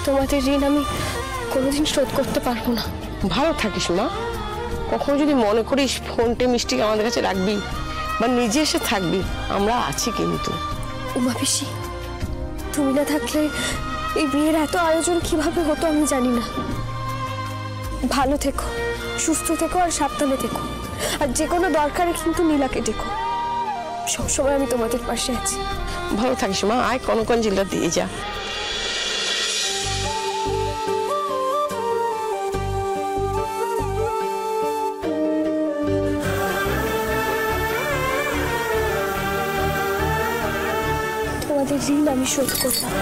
তোমাদের ঋণ আমি কোনোদিন শোধ করতে পারবো না। ভালো থাকিস মা। কখনো যদি মনে করিস ফোনটে মিষ্টিকে আমাদের কাছে রাখবি বা নিজে এসে থাকবি, আমরা আছি কিন্তু। উমা পিসি, তুমি না থাকলে এই বিয়ের এত আয়োজন কিভাবে হতো আমি জানি না। ভালো থেকো, সুস্থ থেকো আর সাবধানে থেকো। আর যে কোনো দরকারে কিন্তু নীলাকে ডেকো। সবসময় আমি তোমাদের পাশে আছি। ভালো থাকিস মা। আয় কনকঞ্জিলটা দিয়ে যা। তোমাদের ঋণ আমি শোধ করলাম।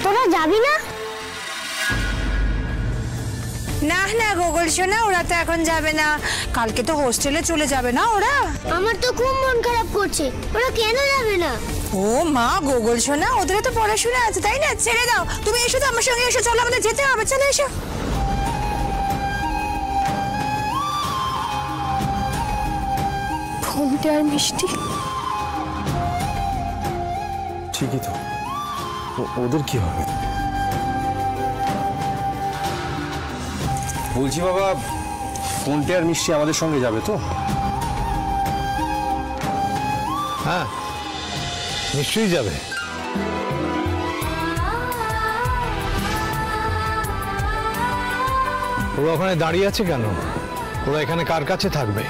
তোরা যাবি না? না না গোগল সোনা, ওরা তো এখন যাবে না। কালকে তো হোস্টেলে চলে যাবে না ওরা। আমার তো খুব মন খারাপ করছে, ওরা কেন যাবে না? ও মা গোগল সোনা, ওদের তো পড়াশোনা আছে তাই না? ছেড়ে দাও। তুমি এসো তো আমার সঙ্গে, এসো, চলো আমাদের যেতে হবে, চলো এসো। ফোনটে আর মিষ্টি ঠিকই তো, ওদের কি হবে? বলছি বাবা, ফোনটে আর মিষ্টি আমাদের সঙ্গে যাবে তো? হ্যাঁ, নিশ্চয়ই যাবে। ওরা ওখানে দাঁড়িয়ে আছে কেন? ওরা এখানে কার কাছে থাকবে?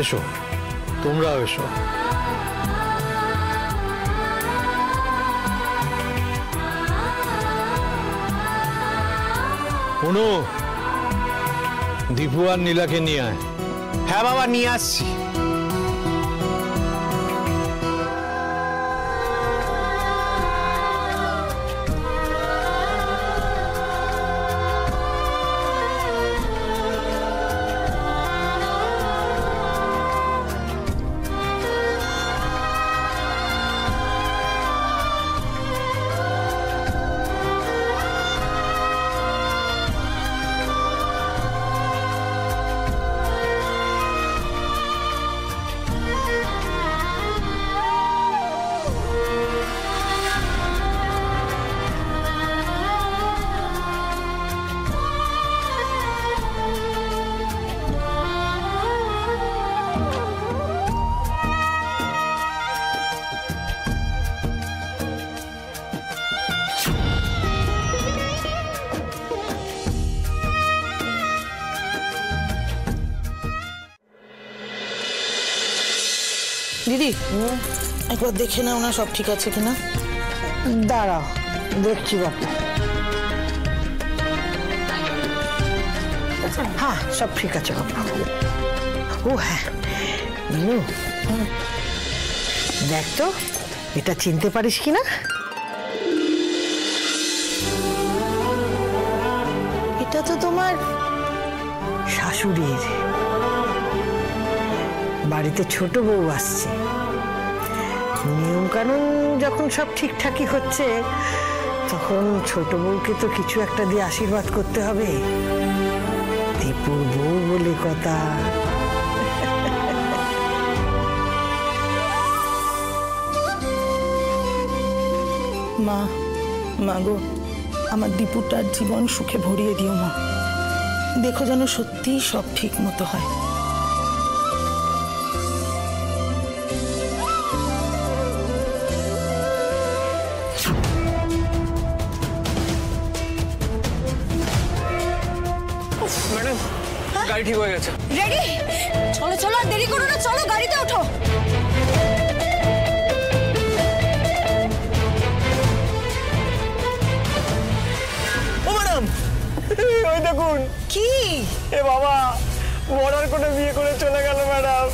এসো, তোমরাও এসো। অনু, দীপু আর নীলাকে নিয়ে আয়। হ্যাঁ বাবা, নিয়ে আসছি। দিদি, একবার দেখে নাও না সব ঠিক আছে কিনা। দাঁড়াও, দেখছি বাপু। হ্যাঁ, সব ঠিক আছে বাপু। ও হ্যাঁ, মিনু, দেখ তো এটা চিনতে পারিস কিনা। এটা তো তোমার শাশুড়ির। বাড়িতে ছোট বউ আসছে, নিয়ম কানুন যখন সব ঠিকঠাকই হচ্ছে তখন ছোট বউকে তো কিছু একটা দিয়ে আশীর্বাদ করতে হবে। দীপুর বউ বলে কথা। মা গো, আমার দীপুটার জীবন সুখে ভরিয়ে দিও মা। দেখো যেন সত্যিই সব ঠিক মতো হয়। ম্যাডাম, গাড়ি ঠিক হয়ে গেছে। রেডি? চলো চলো, আর দেরি করো না, চলো গাড়িতে ওঠো। ও ম্যাডাম, ওই দেখুন। কি? এ বাবা, বর্ডার করে বিয়ে করে চলে গেল ম্যাডাম।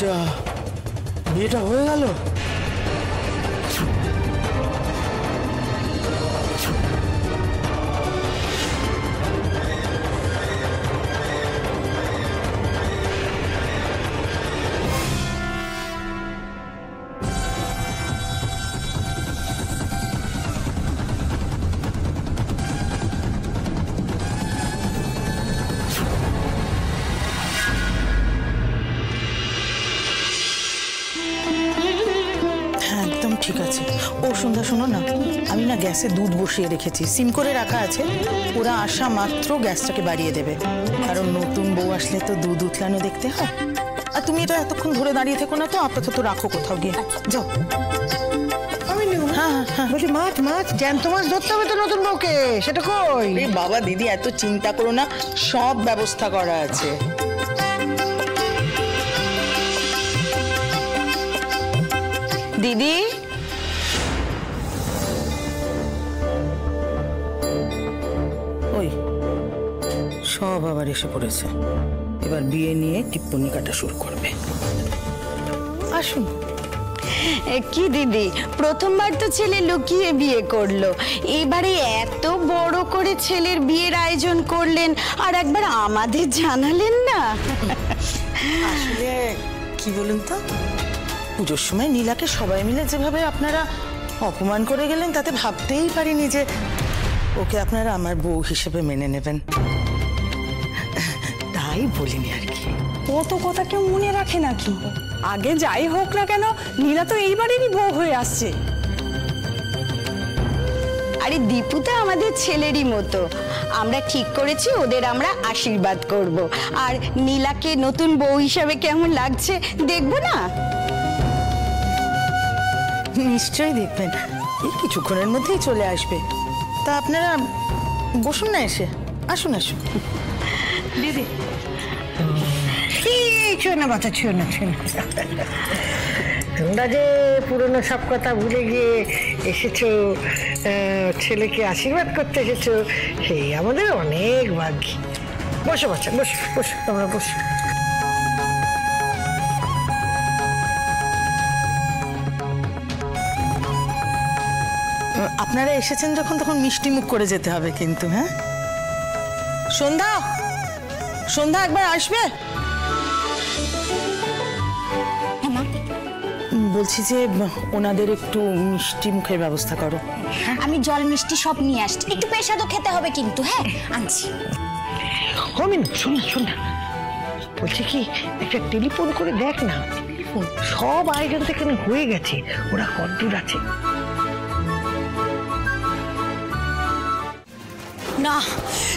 যা, বিয়েটা হয়ে গেল। ঠিক আছে। ও সন্ধ্যা, শোনো না, আমি না গ্যাসে দুধ বসিয়ে রেখেছি, সিম করে রাখা আছে। ওরা আসা মাত্র গ্যাসটাকে বাড়িয়ে দেবে, কারণ নতুন বউ আসলে তো দুধ উতলানো দেখতে হয়। আর তুমি এটা এতক্ষণ ধরে দাঁড়িয়ে থেকো না তো, আপাতত রাখো কোথাও গিয়ে, যাও। বলছি মাছ মাছ জ্যান্ত মাছ ধরতে হবে তো নতুন বউকে, সেটা কই? বাবা দিদি এত চিন্তা করো না, সব ব্যবস্থা করা আছে। দিদি, ওই সব আবার এসে পড়েছে, এবার বিয়ে নিয়ে টিপ্পনি কাটা শুরু করবে। আসুন। কি দিদি, প্রথমবার তো ছেলে লুকিয়ে বিয়ে করলো, এবারে এত বড় করে ছেলের বিয়ের আয়োজন করলেন, আর একবার আমাদের জানালেন না। আসলে কি বলুন তো, পুজোর সময় নীলাকে সবাই মিলে যেভাবে আপনারা অপমান করে গেলেন, তাতে ভাবতেই পারিনি যে ওকে আপনারা আমার বউ হিসেবে মেনে নেবেন, তাই বলিনি আর কি। কত কথা কেউ মনে রাখে নাকি? আগে যাই হোক না কেন, নীলা তো এইবারেরই বউ হয়ে আসছে। আরে দীপু তো আমাদের ছেলেরই মতো, আমরা ঠিক করেছি ওদের আমরা আশীর্বাদ করব, আর নীলাকে নতুন বউ হিসাবে কেমন লাগছে দেখবো না? নিশ্চয়ই দেখবেন, এই কিছুক্ষণের মধ্যেই চলে আসবে। তা আপনারা বসুন না, এসে আসুন আসুন। দিদি ছুঁয়ে না বাচ্চা, ছুঁয়ে না, ছুঁয়ে না। তোমরা যে পুরনো সব কথা ভুলে গিয়ে এসেছো, ছেলেকে আশীর্বাদ করতে এসেছো, সেই আমাদের অনেক ভাগ্য। বসো বাচ্চা, বসো বসো, তোমরা বসো। আপনারা এসেছেন যখন, তখন মিষ্টি মুখ করে যেতে হবে কিন্তু। হ্যাঁ, সন্ধ্যা, সন্ধ্যা একবার আসবে। বলছি যে ওনাদের একটু মিষ্টি মুখের ব্যবস্থা করো। আমি জল মিষ্টি সব নিয়ে আসছি, একটু পেশাদও খেতে হবে কিন্তু। হ্যাঁ, আনছি। হমিন, শোন না শোন না, বলছি কি, একটা টেলিফোন করে দেখ না। সব আয়োজন থেকে হয়ে গেছে, ওরা কদ্দূর আছে। না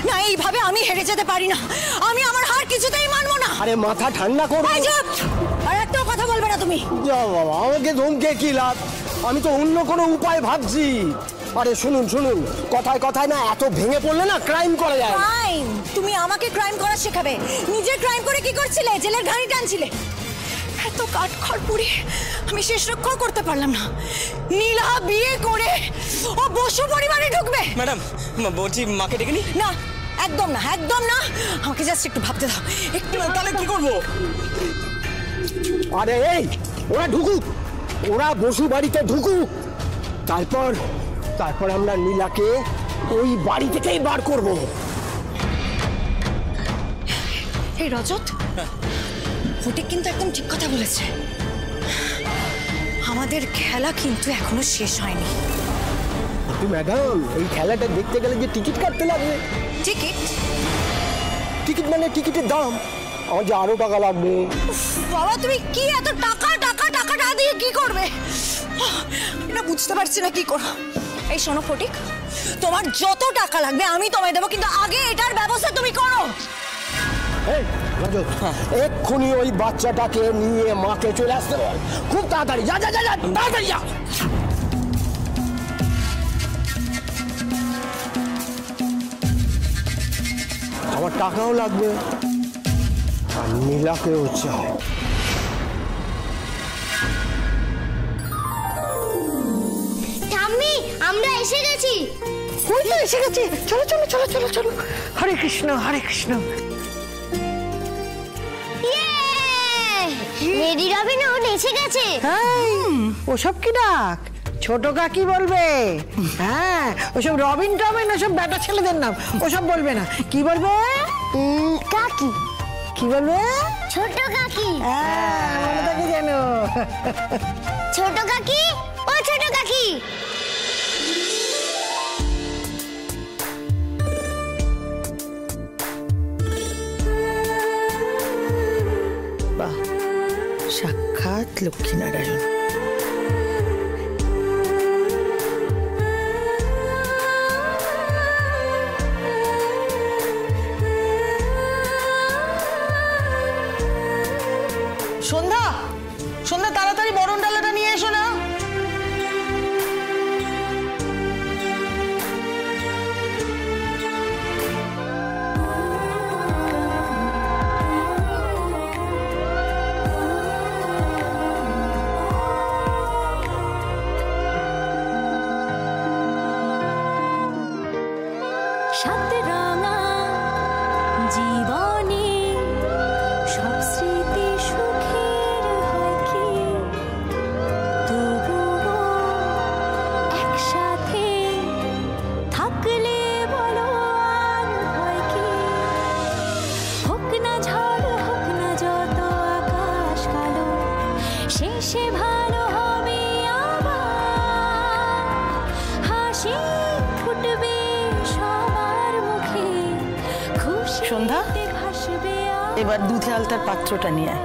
না, এইভাবে আমি হেরে যেতে পারি না, আমি আমার হার কিছুতেই মানবো না। আরে মাথা ঠান্ডা করো। আর একটাও কথা বলবে না তুমি। যাও বাবা, আমাকে ধমকে কি লাভ? আমি তো অন্য কোনো উপায় ভাবছি। আরে শুনুন শুনুন, কথায় কথায় না এত ভেঙে পড়লে না ক্রাইম করা যায়। ক্রাইম? তুমি আমাকে ক্রাইম করা শেখাবে? নিজে ক্রাইম করে কি করছিলে? জেলের ঘানি টানছিলে। এত কাঠখড় পুড়ে আমি শেষ রক্ষা করতে পারলাম না। নীলা বিয়ে করে ও বসু পরিবারে ঢুকবে। ম্যাডাম বলছি, মাকে ডেকে নি। না, একদম না, একদম না, আমাকে জাস্ট একটু ভাবতে দাও। একটু। তাহলে কি করবো? আরে এই, ওরা ঢুকুক, ওরা বসু বাড়িতে ঢুকুক, তারপর আমরা নীলাকে ওই বাড়ি থেকেই বার করব। এই রজত, ফটিক কিন্তু একদম ঠিক কথা বলেছে, আমাদের খেলা কিন্তু এখনো শেষ হয়নি। ম্যাডাম, এই খেলাটা দেখতে গেলে যে টিকিট কাটতে লাগবে। টিকিট? টিকিট মানে টিকিটের দাম, আমার যে আরো টাকা লাগবে। বাবা, তুমি কি এত টাকা টাকা টাকা না দিয়ে কি করবে? এটা বুঝতে পারছি না কি করো। এই শোনো ফটিক, তোমার যত টাকা লাগবে আমি তোমায় দেবো, কিন্তু আগে এটার ব্যবস্থা তুমি করো। এক্ষুনি ওই বাচ্চাটাকে নিয়ে মাকে চলে আসতে বল, খুব তাড়াতাড়ি। যা যা যা যা, তাড়াতাড়ি যা। আমার টাকাও লাগবে, আর নীলাকেও চাই। ঠাম্মি, আমরা এসে গেছি। ওই তো এসে গেছি, চলো চলো চলো চলো চলো। হরে কৃষ্ণ হরে কৃষ্ণ। রেডি রবিন এসে গেছে। ওসব কি ডাক? ছোট কাকি বলবে। হ্যাঁ, ওসব রবিন টবিন ওসব বেটা ছেলেদের নাম, ওসব বলবে না। কি বলবে? কাকি। কি বলবে? ছোট কাকি। হ্যাঁ, মনে থাকে যেন। ছোট কাকি, ও ছোট কাকি। বাহ, সাক্ষাৎ লক্ষ্মীনারায়ণ। সন্ধ্যা তাড়াতাড়ি বরণ ডালাটা নিয়ে এসো না। জীবনে সব স্মৃতি সুখের হয় কি, তবুও একসাথে থাকলে বলো আর হয় কি। হোক না ঝড় হোক না যত আকাশ কালো, শেষে ভালো হবে আবার। হাসি ফুটবে সবার মুখে, খুশি সন্ধ্যা, ভাসবে এবার দুধে আলতার পাত্রটা নিয়ে আয়।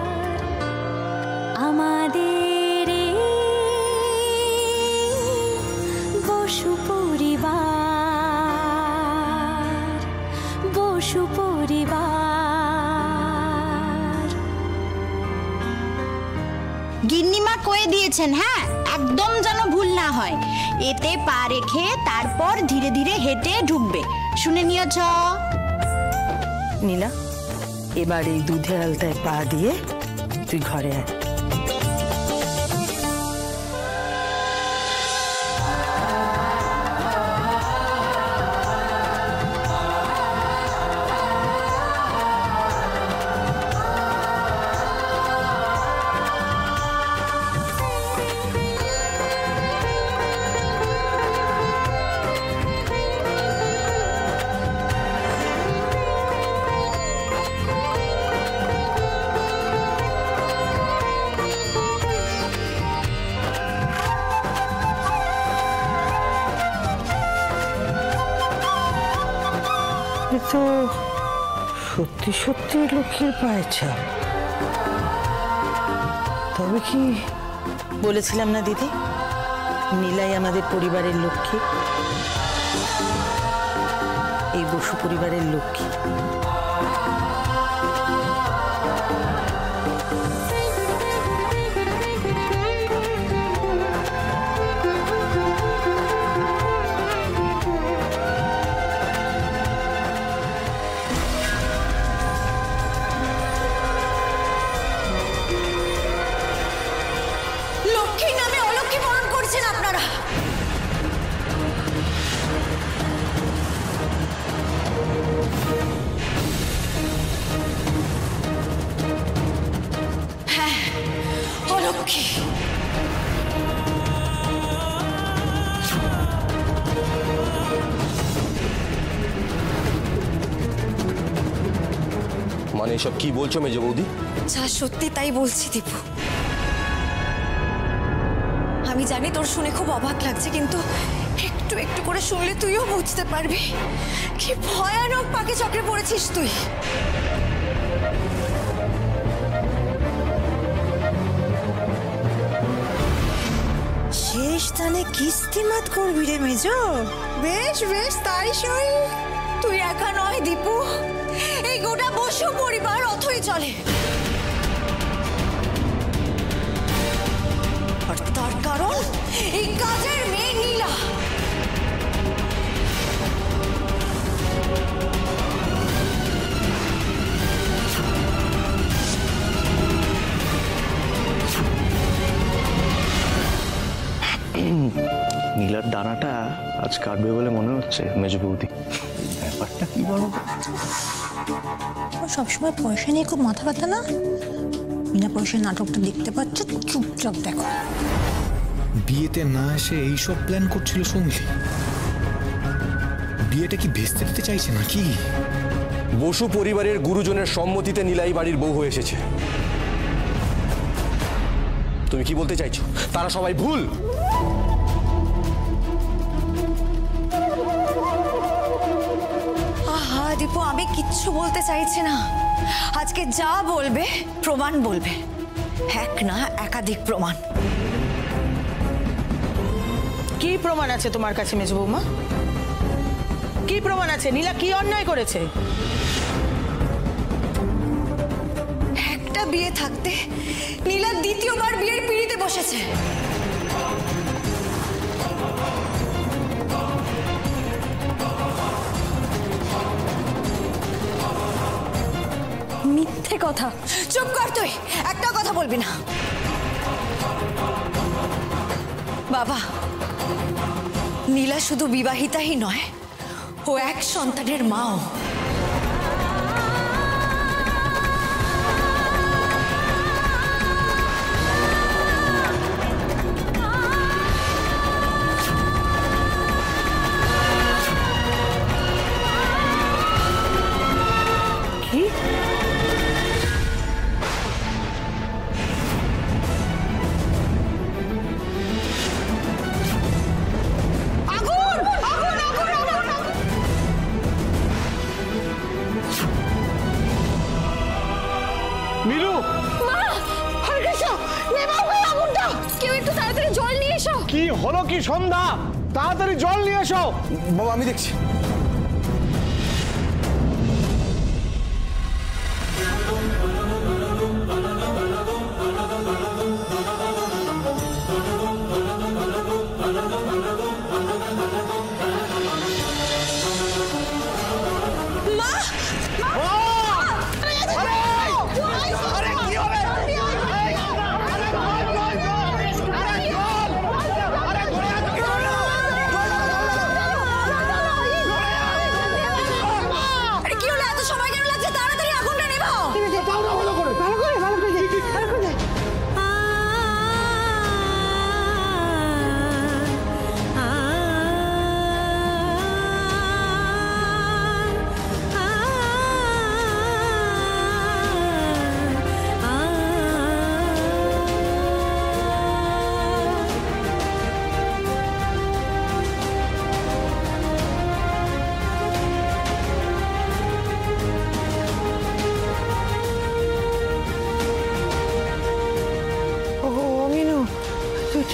আমাদের বসু পরিবার, বসু পরিবার। গিন্নিমা কয়ে দিয়েছেন, হ্যাঁ একদম যেন ভুল না হয়। এতে পা রেখে তারপর ধীরে ধীরে হেঁটে ঢুকবে, শুনে নিয়েছ? নীলা, এবার এই দুধের আলতায় পা দিয়ে তুই ঘরে আয়। এ তো সত্যি সত্যি লক্ষ্মীর পায়ের ছাপ। তবে কি বলেছিলাম না দিদি, নীলাই আমাদের পরিবারের লক্ষ্মী, এই বসু পরিবারের লক্ষ্মী। লক্ষ্মীর নামে অলক্ষ্মী বরণ করছেন আপনারা। হ্যাঁ, অলক্ষ্মী। মানে এসব কি বলছো মেজ বৌদি? যা সত্যি তাই বলছি দীপু। আমি জানি তোর শুনে খুব অবাক লাগছে, কিন্তু একটু একটু করে শুনলে তুইও বুঝতে পারবি কি ভয়ানক পাকে চক্রে পড়েছিস তুই। শেষ দানে কিস্তিমাত করবি রে মেজ? বেশ বেশ, তাই সই। তুই একা নয় দীপু, এই গোটা বসু পরিবার অথই চলে। আর তার কারণ এই কাজের মেয়ে নীলা। নীলার দানাটা আজ কাটবে বলে মনে হচ্ছে মেজ বৌদি। ব্যাপারটা কি বলো? সবসময় পয়সা নিয়ে খুব মাথা ব্যথা না? বিনা পয়সার নাটকটা দেখতে পাচ্ছ, চুপচাপ দেখো। বিয়েতে না এসে এইসব প্ল্যান করছিল সঙ্গী। বিয়েটা কি ভেস্তে দিতে চাইছে নাকি? বসু পরিবারের গুরুজনের সম্মতিতে নীলাই বাড়ির বউ হয়ে এসেছে। তুমি কি বলতে চাইছো তারা সবাই ভুল? আহা দীপু, আমি কিচ্ছু বলতে চাইছি না। আজকে যা বলবে প্রমাণ বলবে, এক না একাধিক প্রমাণ। কি প্রমাণ আছে তোমার কাছে মেজ বৌমা? কি প্রমাণ আছে? নীলা কি অন্যায় করেছে? একটা বিয়ে থাকতে নীলা দ্বিতীয়বার বিয়ের পিঁড়িতে বসেছে। মিথ্যে কথা। চুপ কর তুই, একটা কথা বলবি না। বাবা, নীলা শুধু বিবাহিতাই নয়, ও এক সন্তানের মাও। মিলু, কেউ একটু তাড়াতাড়ি জল নিয়ে এসো। কি হলো কি সন্ধ্যা? তাড়াতাড়ি জল নিয়ে এসো। বাবা আমি দেখছি।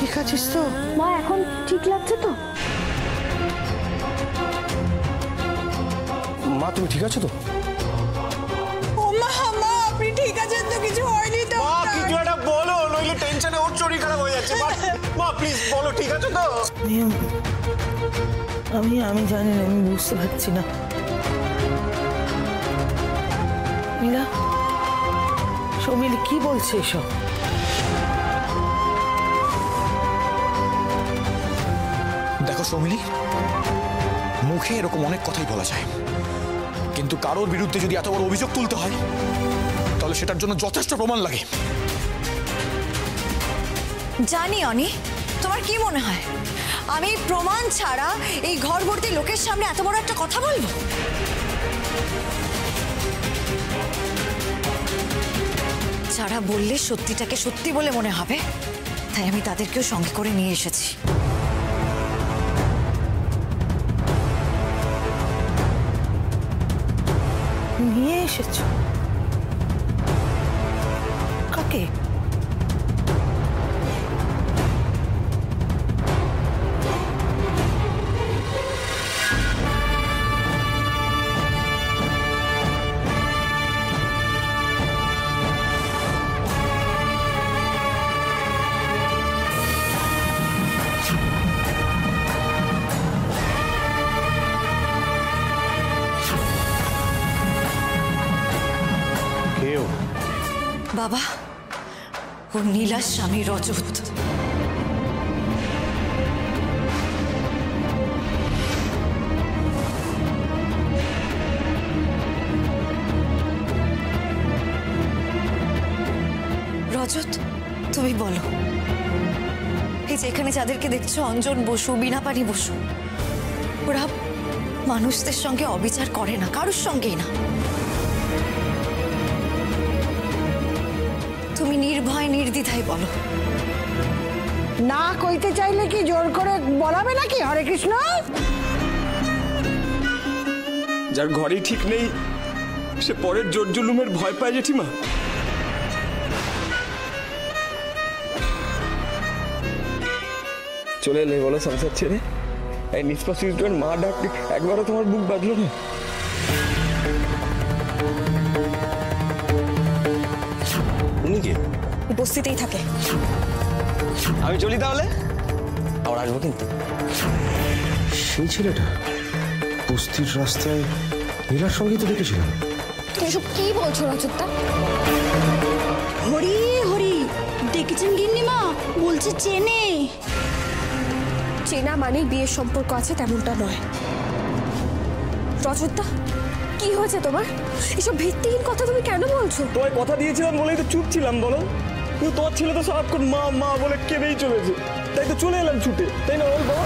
ঠিক আছিস তো? মা এখন ঠিক লাগছে তো? মা তুমি ঠিক আছো তো? ও মা, মা আপনি ঠিক আছেন তো? কিছু হয়নি তো? মা কিছু একটা বলো, নইলে টেনশনে ওর শরীর খারাপ হয়ে যাচ্ছে। মা প্লিজ বলো ঠিক আছো তো? আমি জানি না, আমি বুঝতে পারছি না। নীলা, সৌমিলি কি বলছে এসব? দেখো সৌমিলি, মুখে এরকম অনেক কথাই বলা যায়, কিন্তু কারোর বিরুদ্ধে যদি এত বড় অভিযোগ তুলতে হয় তাহলে সেটার জন্য যথেষ্ট প্রমাণ লাগে। জানি অনি, তোমার কি মনে হয় আমি প্রমাণ ছাড়া এই ঘর ভর্তি লোকের সামনে এত বড় একটা কথা বলবো? যারা বললে সত্যিটাকে সত্যি বলে মনে হবে, তাই আমি তাদেরকেও সঙ্গে করে নিয়ে এসেছি। নিয়ে এসেছো? কাকে? বাবা, ও নীলার স্বামী রজত। রজত, তুমি বলো, এই যে এখানে যাদেরকে দেখছো, অঞ্জন বসু, বীণাপানি বসু, ওরা মানুষদের সঙ্গে অবিচার করে না, কারোর সঙ্গেই না। তুমি নির্ভয় নির্দ্বিধায় বলো। না কইতে চাইলে কি জোর করে বলাবে নাকি? হরে কৃষ্ণ। যার ঘরেই ঠিক নেই সে পরের জোর জুলুমের ভয় পায় জেঠিমা। চলে এলে বলো সংসার ছেড়ে? এই নিষ্পাষিত মা ডাক একবারও তোমার বুক বাঁধলো না? বস্তিতেই থাকে। আমি চলি তাহলে, আবার আসবো কিন্তু। সেই ছেলেটা বস্তির রাস্তায় নীলার সঙ্গেই তো দেখেছিলাম। তুমি সব কি বলছো রজতদা? হরি হরি, দেখেছেন গিন্নিমা? বলছে চেনে। চেনা মানেই বিয়ের সম্পর্ক আছে তেমনটা নয়। রজতদা, কি হয়েছে তোমার? এসব ভিত্তিহীন কথা তুমি কেন বলছো? তোমায় কথা দিয়েছিলাম বলেই তো চুপ ছিলাম বলো। কিন্তু তোমার ছেলে তো সারাক্ষণ মা মা বলে কেঁদেই চলেছে, তাই তো চলে এলাম ছুটে, তাই না বল বাবা?